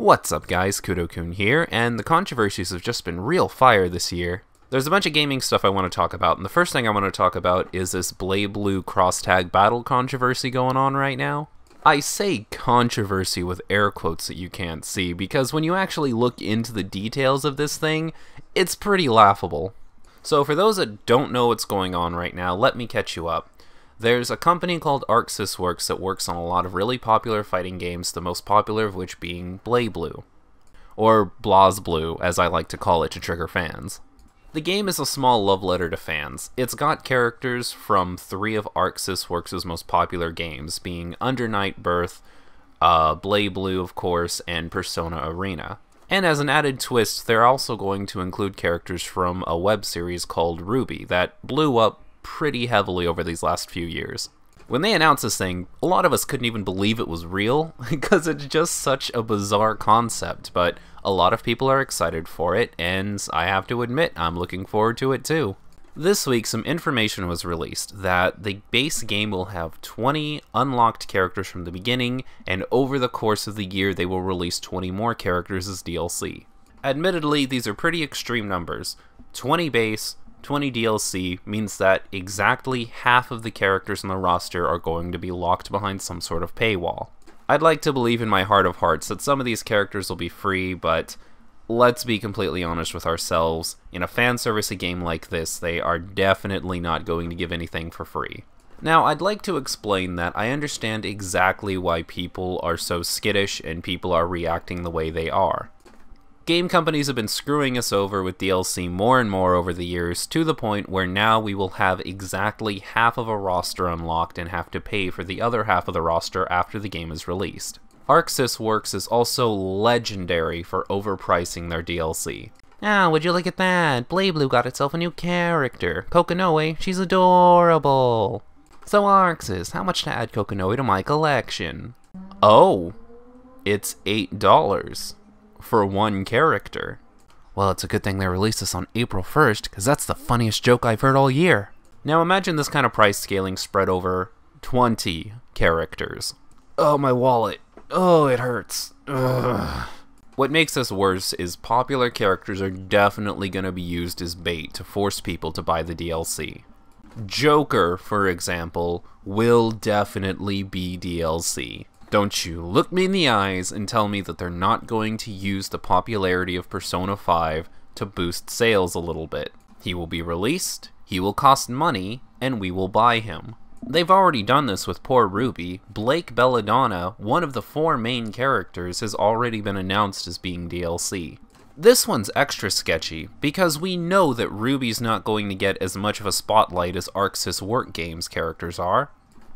What's up guys, Kudou here, and the controversies have just been real fire this year. There's a bunch of gaming stuff I want to talk about, and the first thing I want to talk about is this BlazBlue Cross Tag battle controversy going on right now. I say controversy with air quotes that you can't see, because when you actually look into the details of this thing, it's pretty laughable. So for those that don't know what's going on right now, let me catch you up. There's a company called Arxis Works that works on a lot of really popular fighting games, the most popular of which being BlazBlue. Or BlazBlue, as I like to call it to trigger fans. The game is a small love letter to fans. It's got characters from 3 of Arxis Works' most popular games, being Under Night Birth, BlazBlue of course, and Persona Arena. And as an added twist, they're also going to include characters from a web series called RWBY that blew up pretty heavily over these last few years. When they announced this thing, a lot of us couldn't even believe it was real, because it's just such a bizarre concept, but a lot of people are excited for it, and I have to admit, I'm looking forward to it too. This week, some information was released that the base game will have 20 unlocked characters from the beginning, and over the course of the year they will release 20 more characters as DLC. Admittedly, these are pretty extreme numbers. 20 base, 20 DLC means that exactly half of the characters on the roster are going to be locked behind some sort of paywall. I'd like to believe in my heart of hearts that some of these characters will be free, but let's be completely honest with ourselves. In a fan service game like this, they are definitely not going to give anything for free. Now, I'd like to explain that I understand exactly why people are so skittish and people are reacting the way they are. Game companies have been screwing us over with DLC more and more over the years, to the point where now we will have exactly half of a roster unlocked and have to pay for the other half of the roster after the game is released. Arxis Works is also legendary for overpricing their DLC. Ah, would you look at that? BlazBlue got itself a new character. Kokonoe, she's adorable. So Arxis, how much to add Kokonoe to my collection? Oh, it's $8. For one character. Well, it's a good thing they released this on April 1st, because that's the funniest joke I've heard all year. Now imagine this kind of price scaling spread over 20 characters. Oh, my wallet. Oh, it hurts. Ugh. What makes this worse is popular characters are definitely going to be used as bait to force people to buy the DLC. Joker, for example, will definitely be DLC. Don't you look me in the eyes and tell me that they're not going to use the popularity of Persona 5 to boost sales a little bit. He will be released, he will cost money, and we will buy him. They've already done this with poor RWBY. Blake Belladonna, one of the 4 main characters, has already been announced as being DLC. This one's extra sketchy, because we know that RWBY's not going to get as much of a spotlight as Arxis Works games characters are.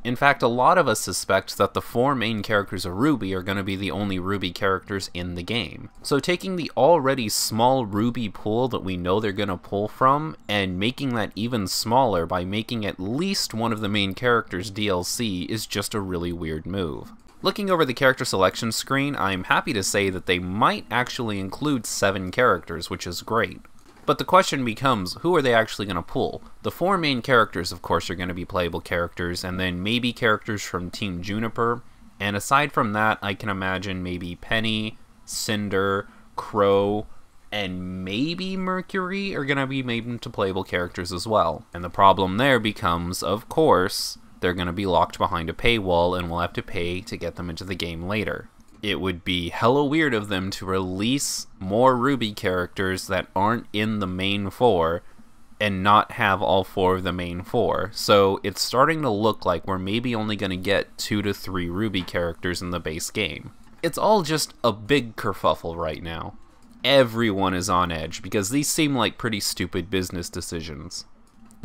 In fact, a lot of us suspect that the 4 main characters of RWBY are going to be the only RWBY characters in the game. So taking the already small RWBY pool that we know they're going to pull from, and making that even smaller by making at least one of the main characters DLC is just a really weird move. Looking over the character selection screen, I'm happy to say that they might actually include 7 characters, which is great. But the question becomes, who are they actually going to pull? The 4 main characters, of course, are going to be playable characters, and then maybe characters from Team Juniper. And aside from that, I can imagine maybe Penny, Cinder, Crow, and maybe Mercury are going to be made into playable characters as well. And the problem there becomes, of course, they're going to be locked behind a paywall, and we'll have to pay to get them into the game later. It would be hella weird of them to release more RWBY characters that aren't in the main 4 and not have all 4 of the main 4. So it's starting to look like we're maybe only going to get 2 to 3 RWBY characters in the base game. It's all just a big kerfuffle right now. Everyone is on edge because these seem like pretty stupid business decisions.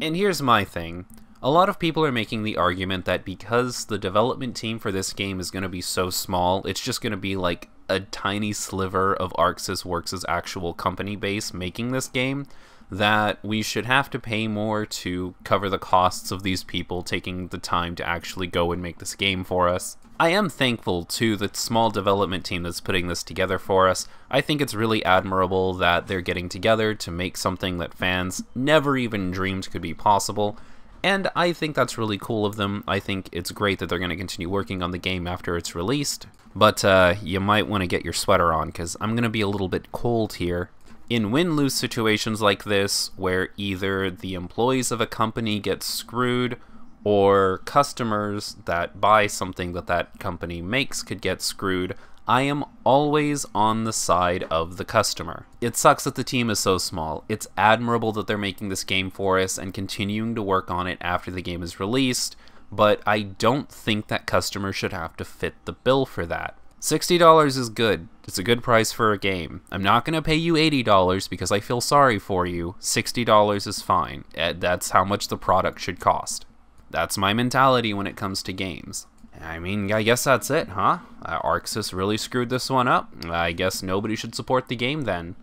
And here's my thing. A lot of people are making the argument that because the development team for this game is going to be so small, it's just going to be like a tiny sliver of Arxis Works' actual company base making this game, that we should have to pay more to cover the costs of these people taking the time to actually go and make this game for us. I am thankful to the small development team that's putting this together for us. I think it's really admirable that they're getting together to make something that fans never even dreamed could be possible. And I think that's really cool of them. I think it's great that they're going to continue working on the game after it's released. but you might want to get your sweater on, because I'm going to be a little bit cold here. In win-lose situations like this, where either the employees of a company get screwed, or customers that buy something that that company makes could get screwed, I am always on the side of the customer. It sucks that the team is so small. It's admirable that they're making this game for us and continuing to work on it after the game is released, but I don't think that customers should have to fit the bill for that. $60 is good. It's a good price for a game. I'm not going to pay you $80 because I feel sorry for you. $60 is fine. That's how much the product should cost. That's my mentality when it comes to games. I mean, I guess that's it, huh? ArcSys really screwed this one up. I guess nobody should support the game then.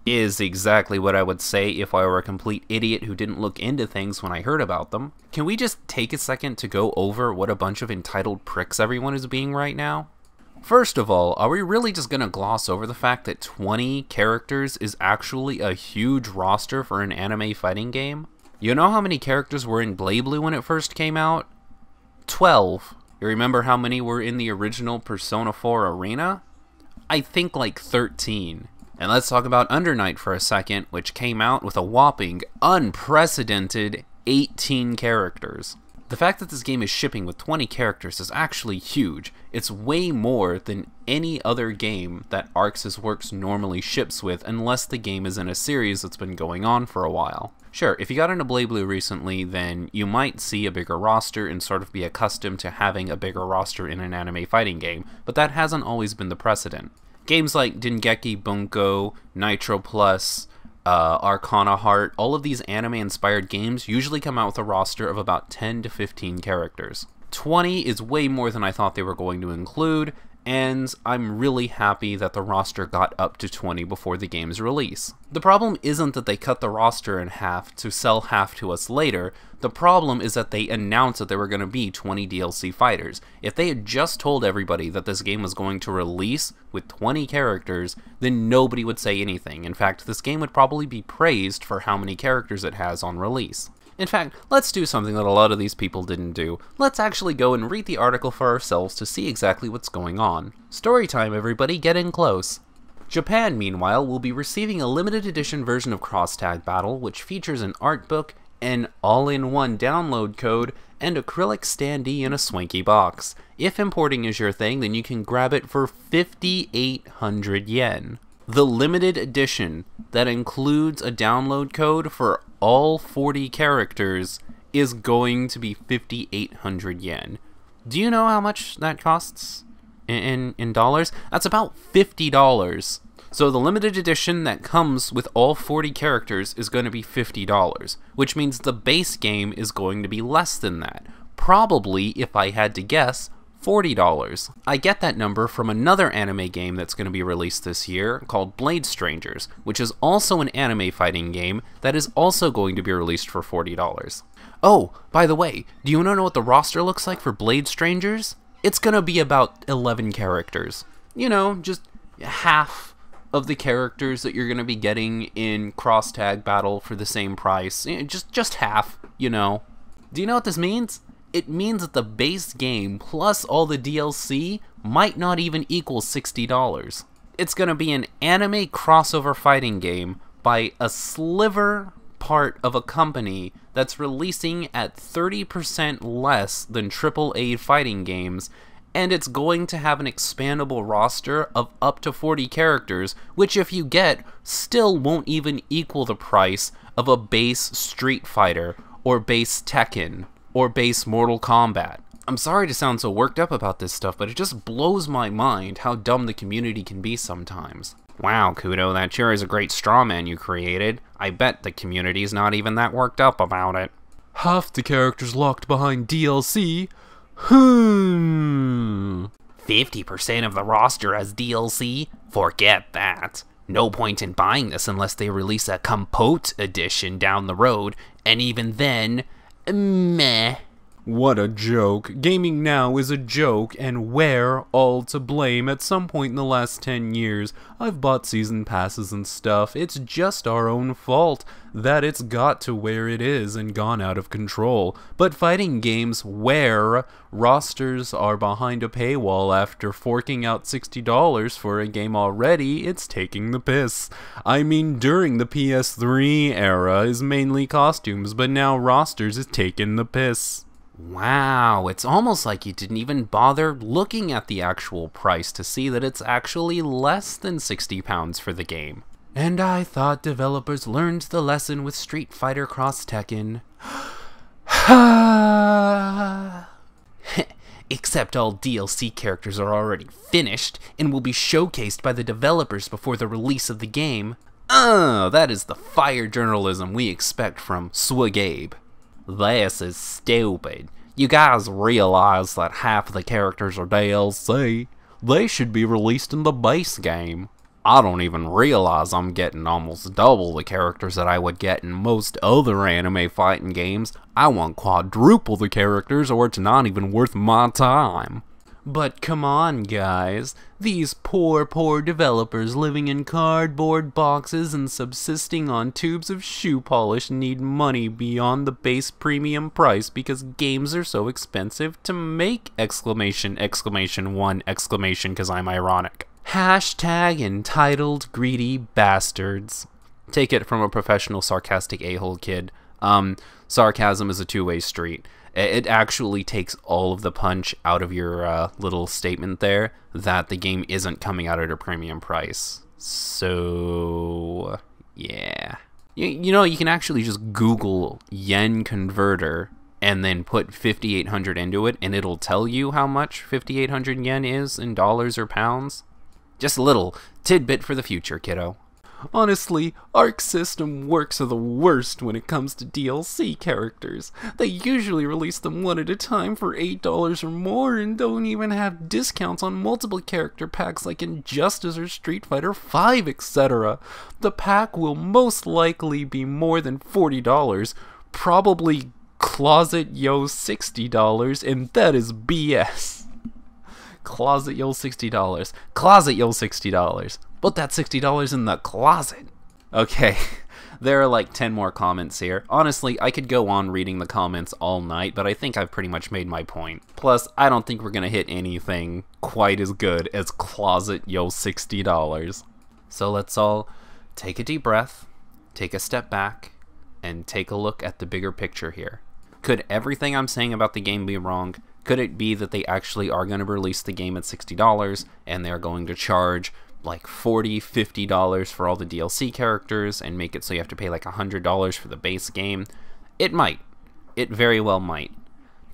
Is exactly what I would say if I were a complete idiot who didn't look into things when I heard about them. Can we just take a second to go over what a bunch of entitled pricks everyone is being right now? First of all, are we really just gonna gloss over the fact that 20 characters is actually a huge roster for an anime fighting game? You know how many characters were in BlazBlue when it first came out? 12. You remember how many were in the original Persona 4 Arena? I think like 13. And let's talk about Under Night for a second, which came out with a whopping, unprecedented 18 characters. The fact that this game is shipping with 20 characters is actually huge. It's way more than any other game that ArcSys Works normally ships with, unless the game is in a series that's been going on for a while. Sure, if you got into BlazBlue recently, then you might see a bigger roster and sort of be accustomed to having a bigger roster in an anime fighting game, but that hasn't always been the precedent. Games like Dengeki Bunko, Nitro Plus, Arcana Heart, all of these anime-inspired games usually come out with a roster of about 10 to 15 characters. 20 is way more than I thought they were going to include, and I'm really happy that the roster got up to 20 before the game's release. The problem isn't that they cut the roster in half to sell half to us later. The problem is that they announced that there were going to be 20 DLC fighters. If they had just told everybody that this game was going to release with 20 characters, then nobody would say anything. In fact, this game would probably be praised for how many characters it has on release. In fact, let's do something that a lot of these people didn't do. Let's actually go and read the article for ourselves to see exactly what's going on. Story time, everybody, get in close. Japan, meanwhile, will be receiving a limited edition version of Cross Tag Battle, which features an art book, an all-in-one download code, and acrylic standee in a swanky box. If importing is your thing, then you can grab it for 5,800 yen. The limited edition that includes a download code for all 40 characters is going to be 5,800 yen. Do you know how much that costs in dollars? That's about $50. So the limited edition that comes with all 40 characters is going to be $50, which means the base game is going to be less than that. Probably, if I had to guess, $40. I get that number from another anime game that's going to be released this year called Blade Strangers, which is also an anime fighting game that is also going to be released for $40. Oh, by the way, do you want to know what the roster looks like for Blade Strangers? It's going to be about 11 characters. You know, just half of the characters that you're going to be getting in Cross Tag Battle for the same price. Just half, you know. Do you know what this means? It means that the base game plus all the DLC might not even equal $60. It's going to be an anime crossover fighting game by a sliver part of a company that's releasing at 30% less than AAA fighting games, and it's going to have an expandable roster of up to 40 characters, which if you get, still won't even equal the price of a base Street Fighter, or base Tekken, or base Mortal Kombat. I'm sorry to sound so worked up about this stuff, but it just blows my mind how dumb the community can be sometimes. Wow, Kudou, that sure is a great straw man you created. I bet the community's not even that worked up about it. Half the characters locked behind DLC? 50% of the roster as DLC? Forget that. No point in buying this unless they release a Compote edition down the road, and even then, meh. What a joke. Gaming now is a joke, and we're all to blame. At some point in the last 10 years, I've bought season passes and stuff. It's just our own fault that it's got to where it is and gone out of control. But fighting games where rosters are behind a paywall after forking out $60 for a game already, it's taking the piss. I mean, during the PS3 era is mainly costumes, but now rosters is taking the piss. Wow, it's almost like you didn't even bother looking at the actual price to see that it's actually less than £60 for the game. And I thought developers learned the lesson with Street Fighter Cross Tekken. Except all DLC characters are already finished and will be showcased by the developers before the release of the game. That is the fire journalism we expect from Swagabe. This is stupid. You guys realize that half of the characters are DLC? They should be released in the base game. I don't even realize I'm getting almost double the characters that I would get in most other anime fighting games. I want quadruple the characters or it's not even worth my time. But come on, guys. These poor developers living in cardboard boxes and subsisting on tubes of shoe polish need money beyond the base premium price because games are so expensive to make! Exclamation, exclamation, one, exclamation, because I'm ironic. Hashtag entitled greedy bastards. Take it from a professional sarcastic a-hole kid. Sarcasm is a two-way street. It actually takes all of the punch out of your little statement there that the game isn't coming out at a premium price. So, yeah. You know, you can actually just Google yen converter and then put 5,800 into it, and it'll tell you how much 5,800 yen is in dollars or pounds. Just a little tidbit for the future, kiddo. Honestly, Arc System works are the worst when it comes to DLC characters. They usually release them one at a time for $8 or more and don't even have discounts on multiple character packs like Injustice or Street Fighter V, etc. The pack will most likely be more than $40, probably Closet Yo $60, and that is BS. Closet Yo $60. Closet Yo $60. Put that $60 in the closet. Okay, there are like 10 more comments here. Honestly, I could go on reading the comments all night, but I think I've pretty much made my point. Plus, I don't think we're gonna hit anything quite as good as Closet Yo $60. So let's all take a deep breath, take a step back, and take a look at the bigger picture here. Could everything I'm saying about the game be wrong? Could it be that they actually are going to release the game at $60 and they're going to charge like $40, $50 for all the DLC characters and make it so you have to pay like $100 for the base game? It might. It very well might.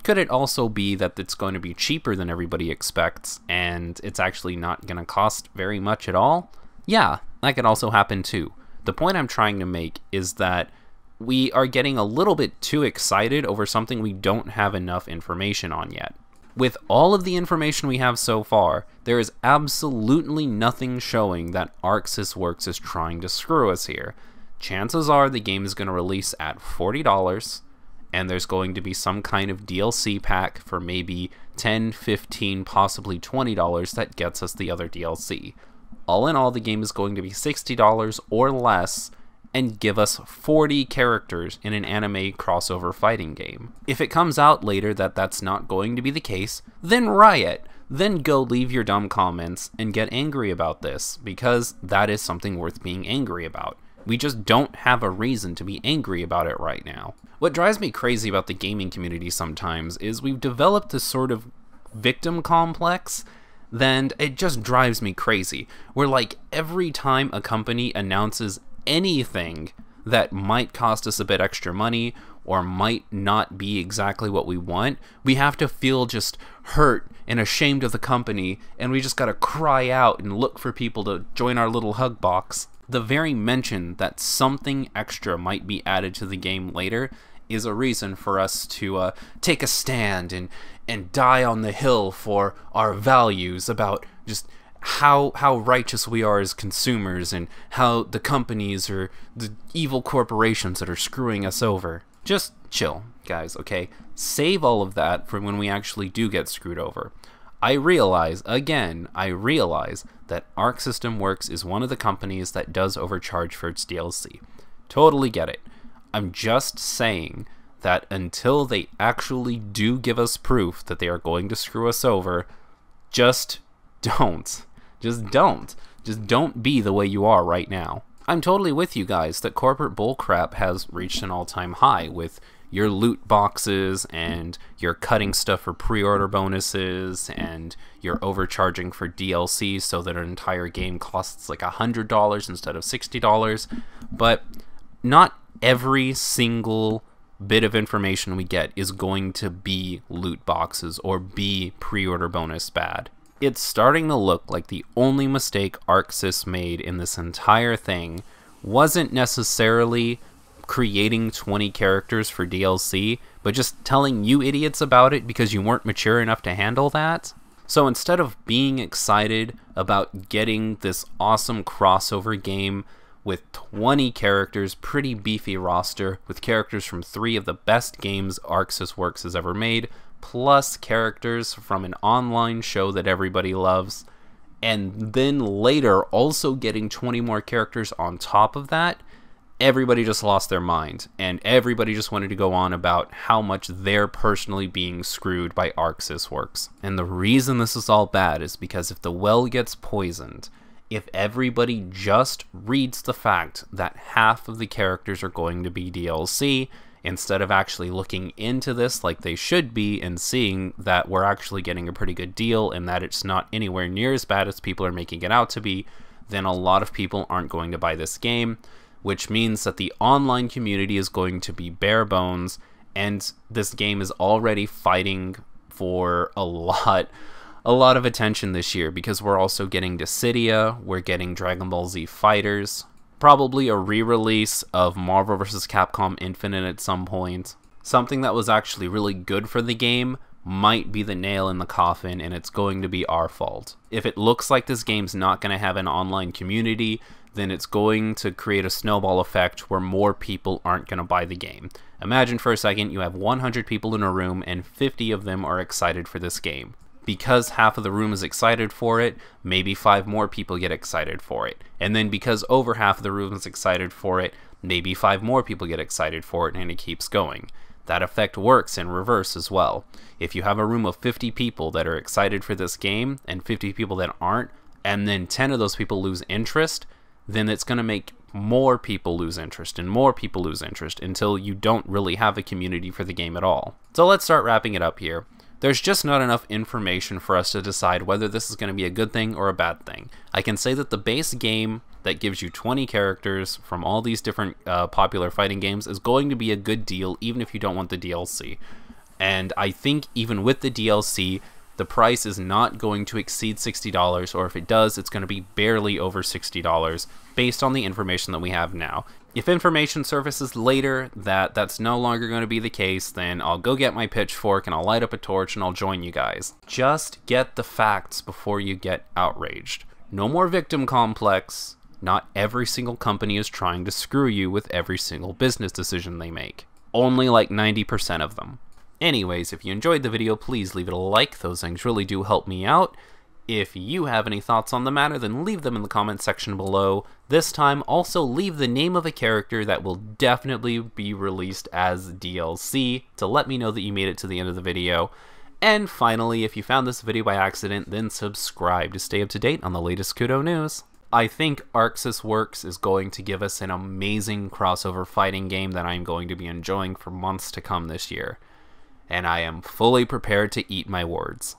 Could it also be that it's going to be cheaper than everybody expects and it's actually not going to cost very much at all? Yeah, that could also happen too. The point I'm trying to make is that we are getting a little bit too excited over something we don't have enough information on yet. With all of the information we have so far, there is absolutely nothing showing that ArcSys Works is trying to screw us here. Chances are the game is going to release at $40, and there's going to be some kind of DLC pack for maybe $10, $15, possibly $20 that gets us the other DLC. All in all, the game is going to be $60 or less, and give us 40 characters in an anime crossover fighting game. If it comes out later that that's not going to be the case, then riot. Then go leave your dumb comments and get angry about this, because that is something worth being angry about. We just don't have a reason to be angry about it right now. What drives me crazy about the gaming community sometimes is we've developed this sort of victim complex, then it just drives me crazy. Where like every time a company announces anything that might cost us a bit extra money or might not be exactly what we want, we have to feel just hurt and ashamed of the company, and we just gotta cry out and look for people to join our little hug box. The very mention that something extra might be added to the game later is a reason for us to take a stand and die on the hill for our values about just how righteous we are as consumers and how the companies are the evil corporations that are screwing us over. Just chill, guys, okay? Save all of that for when we actually do get screwed over. I realize that Arc System Works is one of the companies that does overcharge for its DLC. Totally get it. I'm just saying that until they actually do give us proof that they are going to screw us over, just don't. Just don't. Just don't be the way you are right now. I'm totally with you guys that corporate bullcrap has reached an all-time high with your loot boxes and you're cutting stuff for pre-order bonuses and you're overcharging for DLC so that an entire game costs like $100 instead of $60. But not every single bit of information we get is going to be loot boxes or be pre-order bonus bad. It's starting to look like the only mistake ArcSys made in this entire thing wasn't necessarily creating 20 characters for DLC, but just telling you idiots about it because you weren't mature enough to handle that. So instead of being excited about getting this awesome crossover game with 20 characters, pretty beefy roster, with characters from 3 of the best games ArcSys Works has ever made, plus characters from an online show that everybody loves, and then later also getting 20 more characters on top of that, everybody just lost their mind, and everybody just wanted to go on about how much they're personally being screwed by ArcSys Works. And the reason this is all bad is because if the well gets poisoned, if everybody just reads the fact that half of the characters are going to be DLC, instead of actually looking into this like they should be and seeing that we're actually getting a pretty good deal and that it's not anywhere near as bad as people are making it out to be, then a lot of people aren't going to buy this game, which means that the online community is going to be bare bones, and this game is already fighting for a lot of attention this year because we're also getting Dissidia, we're getting Dragon Ball Z Fighters, probably a re-release of Marvel vs. Capcom Infinite at some point. Something that was actually really good for the game might be the nail in the coffin, and it's going to be our fault. If it looks like this game's not going to have an online community, then it's going to create a snowball effect where more people aren't going to buy the game. Imagine for a second you have 100 people in a room and 50 of them are excited for this game. Because half of the room is excited for it, maybe 5 more people get excited for it. And then because over half of the room is excited for it, maybe 5 more people get excited for it, and it keeps going. That effect works in reverse as well. If you have a room of 50 people that are excited for this game and 50 people that aren't, and then 10 of those people lose interest, then it's going to make more people lose interest and more people lose interest until you don't really have a community for the game at all. So let's start wrapping it up here. There's just not enough information for us to decide whether this is going to be a good thing or a bad thing. I can say that the base game that gives you 20 characters from all these different popular fighting games is going to be a good deal even if you don't want the DLC. And I think even with the DLC, the price is not going to exceed $60, or if it does, it's going to be barely over $60 based on the information that we have now. If information surfaces later that that's no longer going to be the case, then I'll go get my pitchfork and I'll light up a torch and I'll join you guys. Just get the facts before you get outraged. No more victim complex. Not every single company is trying to screw you with every single business decision they make. Only like 90% of them. Anyways, if you enjoyed the video, please leave it a like. Those things really do help me out. If you have any thoughts on the matter, then leave them in the comment section below. This time, also leave the name of a character that will definitely be released as DLC to let me know that you made it to the end of the video. And finally, if you found this video by accident, then subscribe to stay up to date on the latest Kudou news. I think ArcSys Works is going to give us an amazing crossover fighting game that I'm going to be enjoying for months to come this year. And I am fully prepared to eat my words.